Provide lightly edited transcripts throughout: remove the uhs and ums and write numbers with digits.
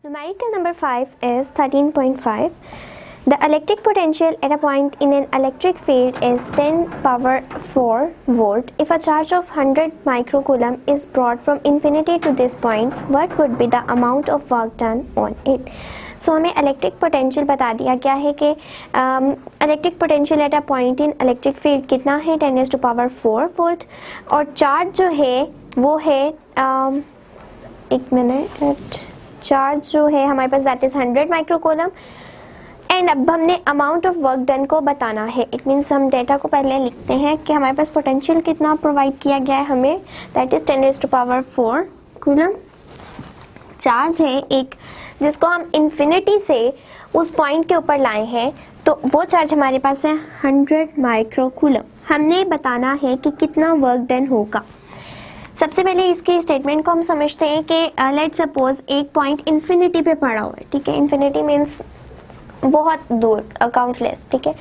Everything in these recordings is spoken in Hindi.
Numerical number 5 is 13.5. The electric potential at a point in an electric field is 10 power 4 volt. If a charge of 100 microcoulomb is brought from infinity to this point, what would be the amount of work done on it? So हमें इलेक्ट्रिक पोटेंशियल बता दिया गया है कि electric potential at a point in electric field कितना है 10⁴ वोल्ट और चार्ज जो है वो है एक मिनट चार्ज जो है हमारे पास दैट इज़ 100 माइक्रोकोलम एंड अब हमने अमाउंट ऑफ वर्क डन को बताना है. इट मीन्स हम डेटा को पहले लिखते हैं कि हमारे पास पोटेंशियल कितना प्रोवाइड किया गया है हमें दैट इज़ 10⁴ कूलम. चार्ज है एक जिसको हम इन्फिनिटी से उस पॉइंट के ऊपर लाए हैं तो वो चार्ज हमारे पास है 100 माइक्रोकूलम. हमने बताना है कि कितना वर्क डन होगा. सबसे पहले इसके स्टेटमेंट को हम समझते हैं कि लेट्स सपोज एक पॉइंट इन्फिनिटी पे पड़ा हुआ है. ठीक है, इन्फिनिटी मीन्स बहुत दूर, काउंटलेस. ठीक है,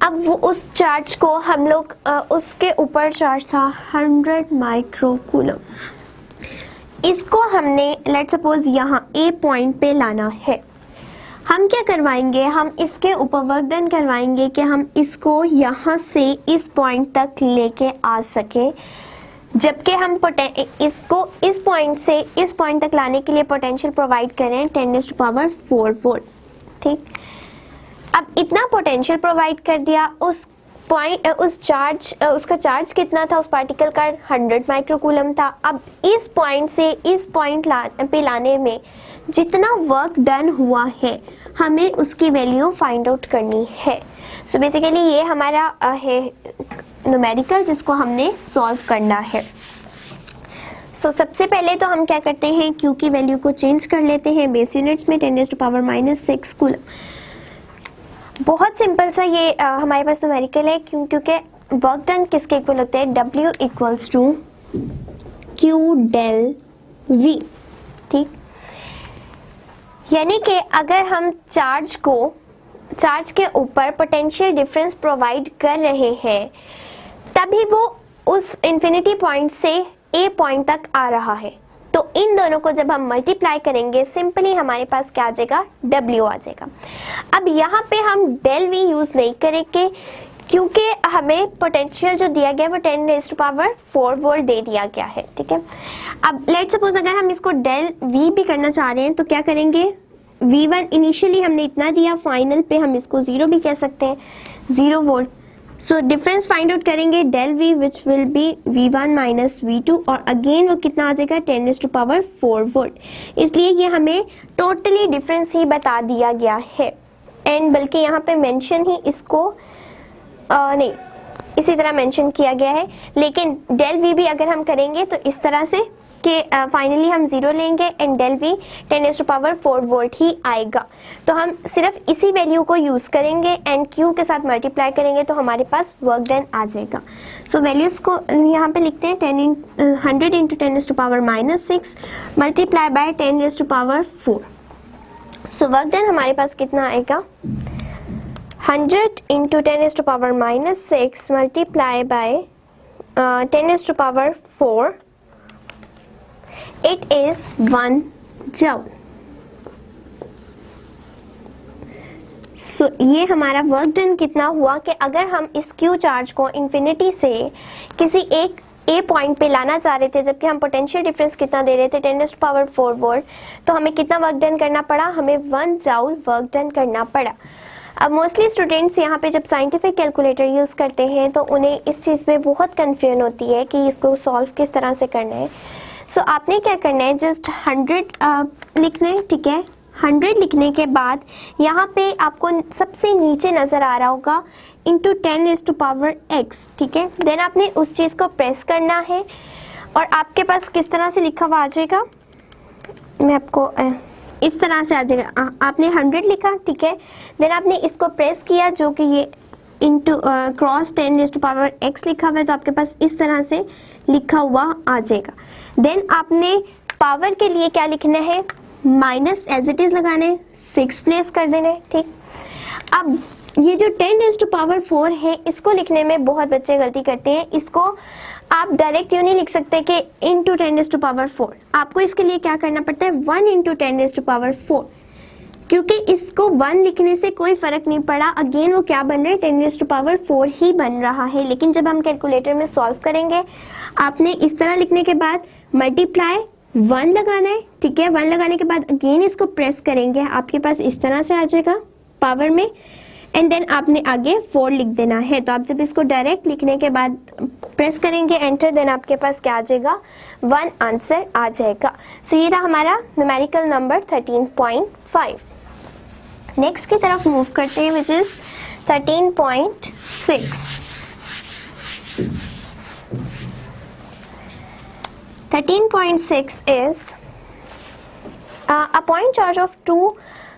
अब वो उस चार्ज को हम लोग उसके ऊपर चार्ज था 100 माइक्रोकूलम. इसको हमने लेट्स सपोज यहाँ ए पॉइंट पे लाना है. हम क्या करवाएंगे, हम इसके ऊपर वर्क डन करवाएंगे कि हम इसको यहाँ से इस पॉइंट तक लेके आ सके, जबकि हम इसको इस पॉइंट से इस पॉइंट तक लाने के लिए पोटेंशियल प्रोवाइड करें 10⁴ वोल्ट. ठीक, अब इतना पोटेंशियल प्रोवाइड कर दिया उस पॉइंट उस चार्ज उसका चार्ज कितना था उस पार्टिकल का 100 माइक्रोकूलम था. अब इस पॉइंट से इस पॉइंट पे लाने में जितना वर्क डन हुआ है हमें उसकी वैल्यू फाइंड आउट करनी है. सो बेसिकली ये हमारा है न्यूमेरिकल जिसको हमने सॉल्व करना है. सो सबसे पहले तो हम क्या करते हैं, क्यू की वैल्यू को चेंज कर लेते हैं बेस यूनिट्स में 10⁻⁻⁶ कूलम. बहुत सिंपल सा ये हमारे पास न्यूमेरिकल है क्योंकि वर्क डन किसके इक्वल होते हैं, W = Q del V. ठीक, यानी कि अगर हम चार्ज के ऊपर पोटेंशियल डिफरेंस प्रोवाइड कर रहे हैं तभी वो उस इन्फिनिटी पॉइंट से ए पॉइंट तक आ रहा है, तो इन दोनों को जब हम मल्टीप्लाई करेंगे सिंपली हमारे पास क्या आ जाएगा, W आ जाएगा. अब यहाँ पे हम del V यूज नहीं करेंगे क्योंकि हमें पोटेंशियल जो दिया गया वो 10⁴ वोल्ट दे दिया गया है. ठीक है, अब लेट्स सपोज अगर हम इसको del V भी करना चाह रहे हैं तो क्या करेंगे, V1 इनिशियली हमने इतना दिया, फाइनल पे हम इसको 0 भी कह सकते हैं, 0 volt. So difference find out करेंगे del V which will be V1 - V2 और अगेन वो कितना आ जाएगा 10⁴ वोल्ट. इसलिए ये हमें टोटली डिफरेंस ही बता दिया गया है एंड बल्कि यहाँ पे मेंशन ही इसको नहीं इसी तरह मेंशन किया गया है. लेकिन del V भी अगर हम करेंगे तो इस तरह से कि फाइनली हम 0 लेंगे एंड del V 10⁴ वोल्ट ही आएगा. तो हम सिर्फ इसी वैल्यू को यूज़ करेंगे एंड Q के साथ मल्टीप्लाई करेंगे तो हमारे पास वर्क डन आ जाएगा. सो वैल्यूज़ को यहाँ पे लिखते हैं 100 × 10⁻⁻⁶ multiply by 10⁴. So work done हमारे पास कितना आएगा, 100 × 10⁻⁻⁶ multiply by 10⁴. It is 1 joule. सो ये हमारा वर्क डन कितना हुआ कि अगर हम इस Q चार्ज को इन्फिनिटी से किसी एक ए पॉइंट पे लाना चाह रहे थे जबकि हम पोटेंशियल डिफरेंस कितना दे रहे थे 10⁴ वोल्ट, तो हमें कितना वर्क डन करना पड़ा, हमें 1 जूल वर्क डन करना पड़ा. अब मोस्टली स्टूडेंट्स यहाँ पे जब साइंटिफिक कैलकुलेटर यूज़ करते हैं तो उन्हें इस चीज़ में बहुत कन्फ्यूजन होती है कि इसको सॉल्व किस तरह से करना है. सो आपने क्या करना है, जस्ट 100 लिखना है. ठीक है, 100 लिखने के बाद यहाँ पे आपको सबसे नीचे नज़र आ रहा होगा इंटू 10⁻x. ठीक है, देन आपने उस चीज़ को प्रेस करना है और आपके पास किस तरह से लिखा हुआ आ जाएगा, मैं आपको इस तरह से आ जाएगा. आपने 100 लिखा, ठीक है, देन आपने इसको प्रेस किया जो कि ये इंटू क्रॉस 10⁻x लिखा हुआ है तो आपके पास इस तरह से लिखा हुआ आ जाएगा. देन आपने पावर के लिए क्या लिखना है, माइनस एज इट इज लगाना है, 6 प्लेस कर देना है. ठीक, अब ये जो 10⁻⁴ है इसको लिखने में बहुत बच्चे गलती करते हैं. इसको आप डायरेक्ट यूँ नहीं लिख सकते कि इंटू 10⁴, आपको इसके लिए क्या करना पड़ता है 1 इंटू 10⁴, क्योंकि इसको 1 लिखने से कोई फर्क नहीं पड़ा, अगेन वो क्या बन रहा है 10⁴ ही बन रहा है। लेकिन जब हम कैलकुलेटर में सॉल्व करेंगे आपने इस तरह लिखने के बाद मल्टीप्लाई 1 लगाना है, ठीक है। 1 लगाने के बाद अगेन इसको प्रेस करेंगे, आपके पास इस तरह से आ जाएगा पावर में, एंड देन आपने आगे 4 लिख देना है। तो आप जब इसको डायरेक्ट लिखने के बाद प्रेस करेंगे एंटर, देन आपके पास क्या आ जाएगा 1 आंसर आ जाएगा। सो ये रहा हमारा न्यूमेरिकल नंबर 13.5। नेक्स्ट की तरफ मूव करते हैं which is 13.6। 13.6 is a point charge of 2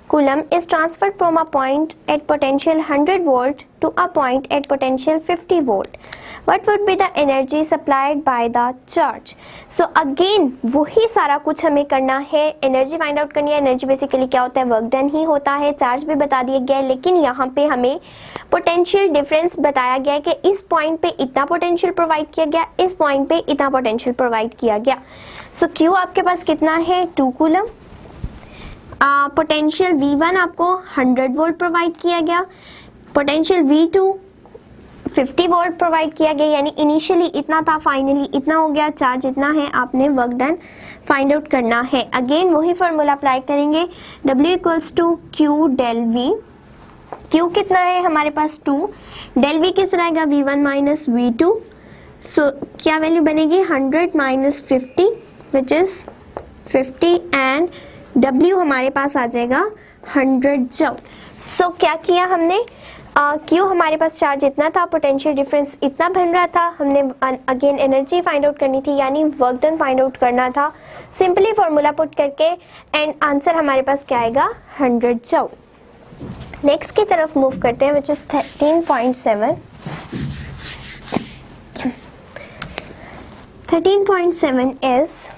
coulomb is transferred from a point at potential 100 volt to a point at potential 50 volt. What would be the energy supplied by the charge? So again वही सारा कुछ हमें करना है, एनर्जी फाइंड आउट करनी है। एनर्जी बेसिकली क्या होता है, वर्क डन ही होता है। चार्ज भी बता दिया गया है, लेकिन यहाँ पे हमें पोटेंशियल डिफरेंस बताया गया है कि इस पॉइंट पे इतना पोटेंशियल प्रोवाइड किया गया, इस पॉइंट पे इतना पोटेंशियल प्रोवाइड किया गया। सो Q आपके पास कितना है 2 कूलम, पोटेंशियल V1 आपको 100 वोल्ट प्रोवाइड किया गया, पोटेंशियल V2 50 वोल्ट प्रोवाइड किया गया, यानी इनिशियली इतना था, फाइनली इतना हो गया, चार्ज इतना है, आपने वर्क डन फाइंड आउट करना है। अगेन वही फॉर्मूला अप्लाई करेंगे, W equals to Q del V। Q कितना है हमारे पास 2, डेल V किस रहेगा V1 माइनस V2। सो क्या वैल्यू बनेगी 100 minus 50 which is 50, and W हमारे पास आ जाएगा 100 जूल। सो क्या किया हमने, Q हमारे पास चार्ज इतना था, पोटेंशियल डिफरेंस इतना बन रहा था, हमने अगेन एनर्जी फाइंड आउट करनी थी, यानी वर्क डन फाइंड आउट करना था। सिंपली फॉर्मूला पुट करके एंड आंसर हमारे पास क्या आएगा 100 जूल। नेक्स्ट की तरफ मूव करते हैं which is 13.7। 13.7 is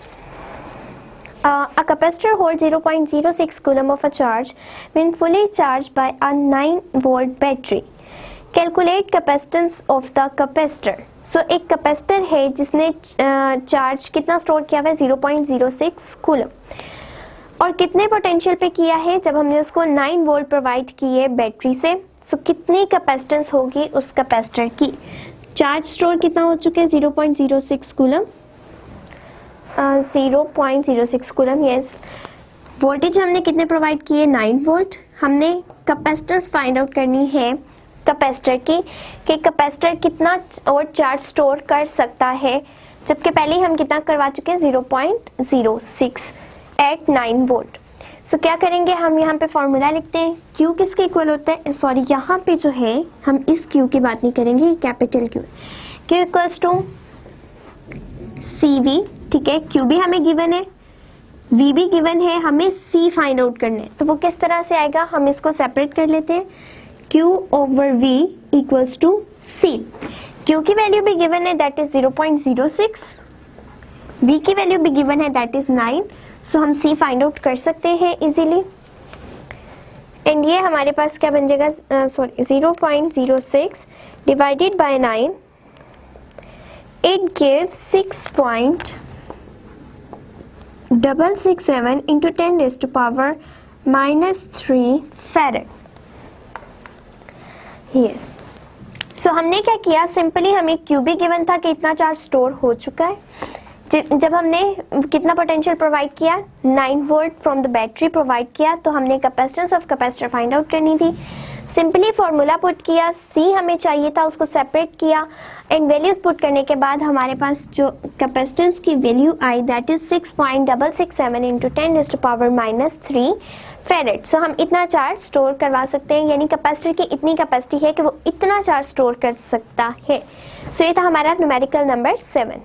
a capacitor holds 0.06 coulomb of a charge when fully charged by a 9 volt battery. Calculate capacitance of the capacitor. So एक कैपेसिटर है जिसने चार्ज कितना स्टोर किया हुआ है 0.06 कूलम, और कितने पोटेंशियल पे किया है, जब हमने उसको 9 वोल्ट प्रोवाइड किए बैटरी से। सो कितनी कैपेसिटेंस होगी उस कैपेसिटर की, चार्ज स्टोर कितना हो चुके हैं 0.06 कूलम, 0.06 कूलम, यस। वोल्टेज हमने कितने प्रोवाइड किए 9 वोल्ट। हमने कैपेसिटेंस फाइंड आउट करनी है कैपेसिटर की, कि कैपेसिटर कितना और चार्ज स्टोर कर सकता है, जबकि पहले हम कितना करवा चुके हैं 0.06 एट 9 वोल्ट। सो क्या करेंगे, हम यहाँ पे फॉर्मूला लिखते हैं, Q किसके इक्वल होता है, सॉरी यहाँ पे जो है हम इस Q की बात नहीं करेंगे, capital Q equals to CV, ठीक है। Q भी हमें गिवन है, V भी गिवन है, हमें C फाइंड आउट करना है। तो वो किस तरह से आएगा, हम इसको सेपरेट कर लेते हैं, Q over V equals to C। Q की वैल्यू भी गिवन है दैट इज 0.06, V की वैल्यू भी गिवन है दैट इज 9। सो हम C फाइंड आउट कर सकते हैं इजीली, एंड ये हमारे पास क्या बन जाएगा, sorry 0.06 divided by 9, it gives 6.667 into 10 raised to power minus 3 farad. Yes. So हमने क्या किया, सिंपली हमें Q भी गिवन था कि इतना चार्ज स्टोर हो चुका है, जब हमने कितना पोटेंशियल प्रोवाइड किया 9 volt from the battery provide किया, तो हमने capacitance of capacitor find out करनी थी। सिंपली फॉर्मूला पुट किया, C हमें चाहिए था, उसको सेपरेट किया, एंड वैल्यूज पुट करने के बाद हमारे पास जो कैपेसिटेंस की वैल्यू आई that is 6.667 into 10 raised to power minus 3 farad. So हम इतना चार्ज स्टोर करवा सकते हैं, यानी कैपेसिटर की इतनी कैपेसिटी है कि वो इतना चार्ज स्टोर कर सकता है। सो ये था हमारा न्यूमेरिकल नंबर 7।